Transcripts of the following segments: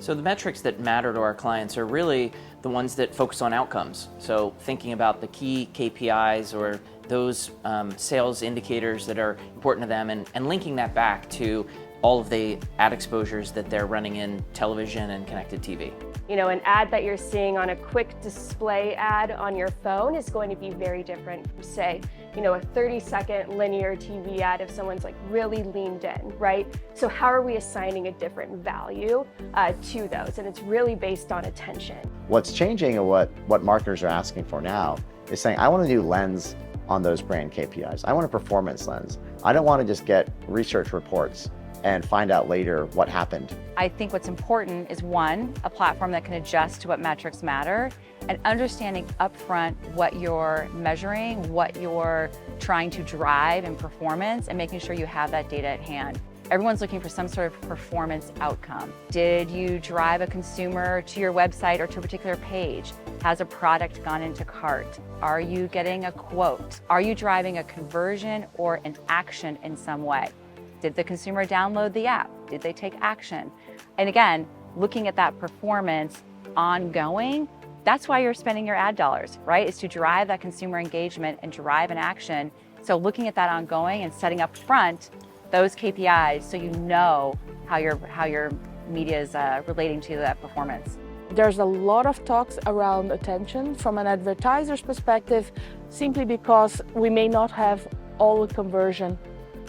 So the metrics that matter to our clients are really the ones that focus on outcomes. So thinking about the key KPIs or those sales indicators that are important to them and linking that back to all of the ad exposures that they're running in television and connected TV. You know, an ad that you're seeing on a quick display ad on your phone is going to be very different from, say, you know, a 30-second linear TV ad if someone's like really leaned in, right? So how are we assigning a different value to those? And it's really based on attention. What's changing and what marketers are asking for now is saying, I want a new lens on those brand KPIs. I want a performance lens. I don't want to just get research reports and find out later what happened. I think what's important is, one, a platform that can adjust to what metrics matter, and understanding upfront what you're measuring, what you're trying to drive in performance, and making sure you have that data at hand. Everyone's looking for some sort of performance outcome. Did you drive a consumer to your website or to a particular page? Has a product gone into cart? Are you getting a quote? Are you driving a conversion or an action in some way? Did the consumer download the app? Did they take action? And again, looking at that performance ongoing, that's why you're spending your ad dollars, right? Is to drive that consumer engagement and drive an action. So looking at that ongoing and setting up front those KPIs so you know how your media is relating to that performance. There's a lot of talks around attention from an advertiser's perspective, simply because we may not have all the conversion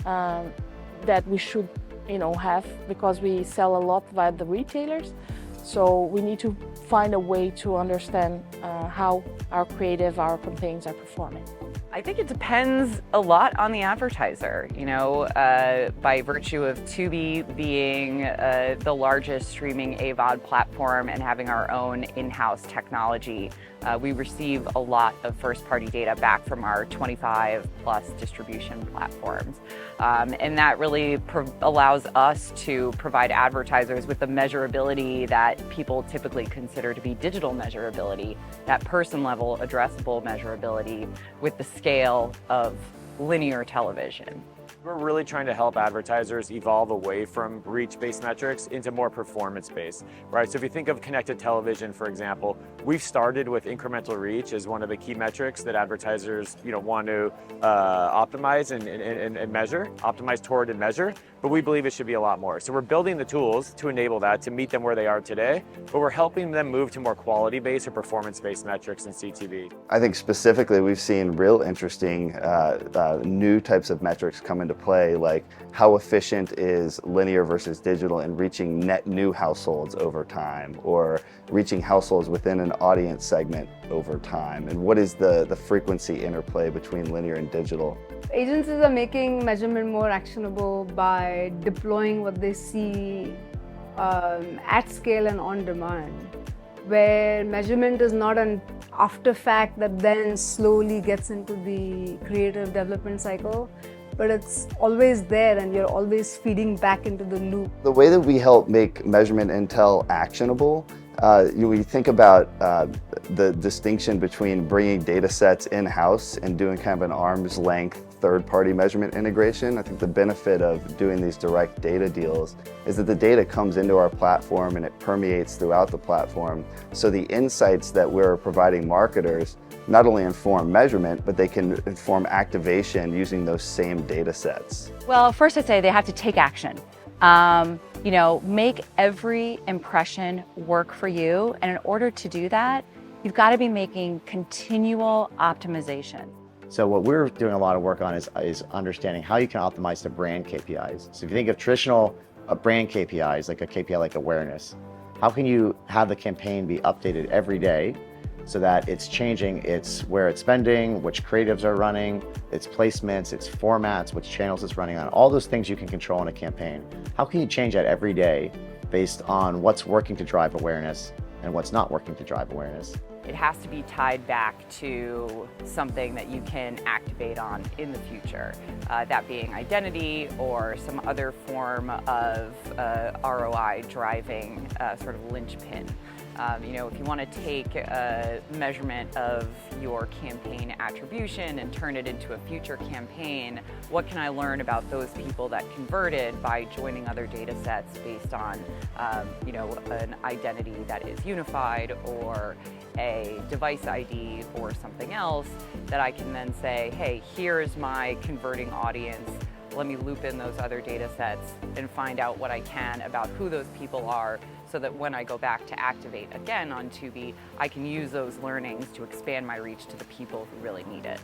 that we should, have, because we sell a lot via the retailers. So we need to find a way to understand how our creative, our campaigns are performing. I think it depends a lot on the advertiser. By virtue of Tubi being the largest streaming AVOD platform and having our own in-house technology, we receive a lot of first-party data back from our 25-plus distribution platforms. And that really allows us to provide advertisers with the measurability that people typically consider to be digital measurability, that person-level addressable measurability with the scale of linear television. We're really trying to help advertisers evolve away from reach-based metrics into more performance-based, right? So if you think of connected television, for example, we've started with incremental reach as one of the key metrics that advertisers, want to optimize and measure, optimize toward and measure, but we believe it should be a lot more. So we're building the tools to enable that, to meet them where they are today, but we're helping them move to more quality-based or performance-based metrics in CTV. I think specifically we've seen real interesting new types of metrics come into play, like how efficient is linear versus digital in reaching net new households over time, or reaching households within an audience segment over time, and what is the frequency interplay between linear and digital. Agencies are making measurement more actionable by deploying what they see at scale and on demand, where measurement is not an after fact that then slowly gets into the creative development cycle, but it's always there and you're always feeding back into the loop. The way that we help make measurement intel actionable, we think about the distinction between bringing data sets in-house and doing kind of an arm's length third-party measurement integration. I think the benefit of doing these direct data deals is that the data comes into our platform and it permeates throughout the platform. So the insights that we're providing marketers not only inform measurement, but they can inform activation using those same data sets. Well, first I'd say they have to take action. Make every impression work for you. And in order to do that, you've got to be making continual optimization. So what we're doing a lot of work on is understanding how you can optimize the brand KPIs. So if you think of traditional brand KPIs, like a KPI like awareness, how can you have the campaign be updated every day so that it's changing where it's spending, which creatives are running, its placements, its formats, which channels it's running on, all those things you can control in a campaign. How can you change that every day based on what's working to drive awareness and what's not working to drive awareness? It has to be tied back to something that you can activate on in the future, that being identity or some other form of ROI driving sort of linchpin. If you want to take a measurement of your campaign attribution and turn it into a future campaign, what can I learn about those people that converted by joining other data sets based on, an identity that is unified or a device ID or something else that I can then say, hey, here's my converting audience. Let me loop in those other data sets and find out what I can about who those people are, so that when I go back to activate again on Tubi, I can use those learnings to expand my reach to the people who really need it.